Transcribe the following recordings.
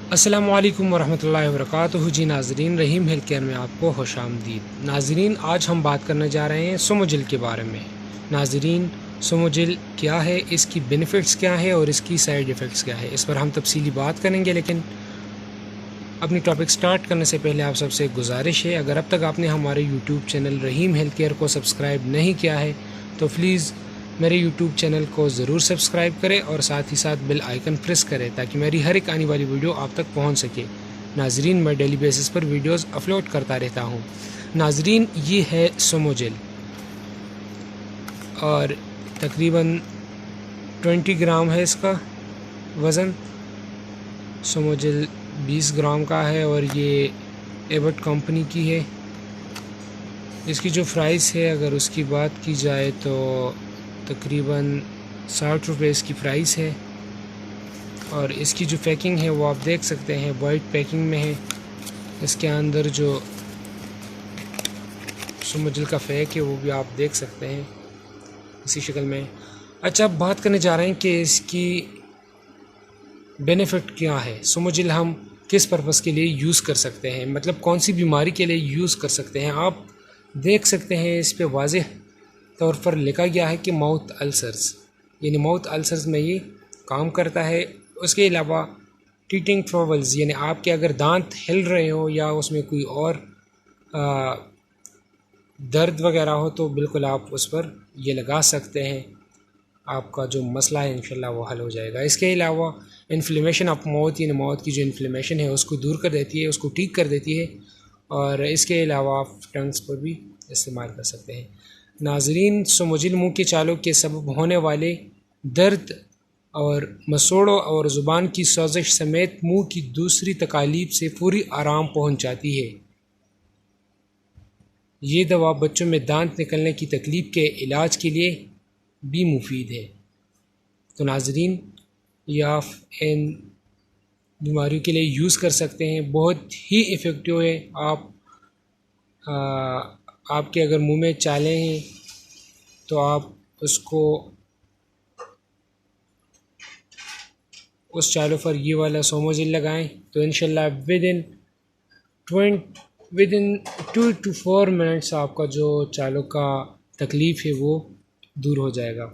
अस्सलामु अलैकुम वरहमतुल्लाहि वबरकातुहू। जी नाजरीन, रहीम हेल्थ केयर में आपको खुशामदीद। नाजरीन, आज हम बात करने जा रहे हैं सोमोजिल के बारे में। नाजरीन, सोमोजिल क्या है, इसकी बेनिफिट्स क्या है और इसकी साइड इफ़ेक्ट्स क्या है, इस पर हम तफसीली बात करेंगे। लेकिन अपनी टॉपिक स्टार्ट करने से पहले आप सबसे एक गुजारिश है, अगर अब तक आपने हमारे यूट्यूब चैनल रहीम हेल्थ केयर को सब्सक्राइब नहीं किया है तो प्लीज़ मेरे यूट्यूब चैनल को ज़रूर सब्सक्राइब करें और साथ ही साथ बेल आइकन प्रेस करें ताकि मेरी हर एक आने वाली वीडियो आप तक पहुंच सके। नाजरीन, मैं डेली बेसिस पर वीडियोस अपलोड करता रहता हूं। नाजरीन, ये है सोमोजिल और तकरीबन 20 ग्राम है इसका वज़न। सोमोजिल 20 ग्राम का है और ये एबट कंपनी की है। इसकी जो प्राइस है, अगर उसकी बात की जाए तो तकरीबन 60 रुपये इसकी प्राइस है। और इसकी जो पैकिंग है वो आप देख सकते हैं, वाइट पैकिंग में है। इसके अंदर जो सोमोजिल का पैक है वो भी आप देख सकते हैं इसी शक्ल में। अच्छा, अब बात करने जा रहे हैं कि इसकी बेनिफिट क्या है। सोमोजिल हम किस पर्पज़ के लिए यूज़ कर सकते हैं, मतलब कौन सी बीमारी के लिए यूज़ कर सकते हैं। आप देख सकते हैं इस पे वाज़ेह तौर पर लिखा गया है कि माउथ अल्सर्स, यानी माउथ अल्सर्स में ये काम करता है। उसके अलावा टीटिंग ट्रबल्स, यानी आपके अगर दांत हिल रहे हो या उसमें कोई और दर्द वगैरह हो तो बिल्कुल आप उस पर ये लगा सकते हैं। आपका जो मसला है इंशाल्लाह वो हल हो जाएगा। इसके अलावा इन्फ्लेमेशन ऑफ माउथ, यानी माउथ की जो इन्फ्लेमेशन है उसको दूर कर देती है, उसको ठीक कर देती है। और इसके अलावा आप टंग्स पर भी इस्तेमाल कर सकते हैं। नाजरीन, सोमोजिल मुँह के चालों के सबब होने वाले दर्द और मसोड़ों और ज़ुबान की सोजिश समेत मुंह की दूसरी तकालीफ से पूरी आराम पहुंचाती है। ये दवा बच्चों में दांत निकलने की तकलीफ़ के इलाज के लिए भी मुफीद है। तो नाजरीन, ये आप इन बीमारियों के लिए यूज़ कर सकते हैं, बहुत ही इफ़ेक्टिव है। आपके अगर मुंह में चालें हैं तो आप उसको उस चालों पर ये वाला सोमोजिल लगाएं तो इंशाल्लाह विद इन 2 to 4 मिनट्स आपका जो चालों का तकलीफ़ है वो दूर हो जाएगा।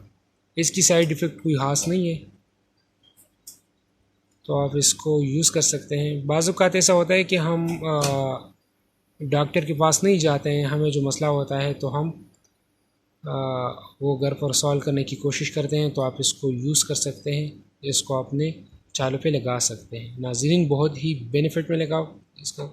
इसकी साइड इफ़ेक्ट कोई ख़ास नहीं है, तो आप इसको यूज़ कर सकते हैं। बाज़ औक़ात ऐसा होता है कि हम डॉक्टर के पास नहीं जाते हैं, हमें जो मसला होता है तो हम वो घर पर सॉल्व करने की कोशिश करते हैं। तो आप इसको यूज़ कर सकते हैं, इसको अपने चालों पे लगा सकते हैं। नाज़रीन, बहुत ही बेनिफिट मिलेगा इसका।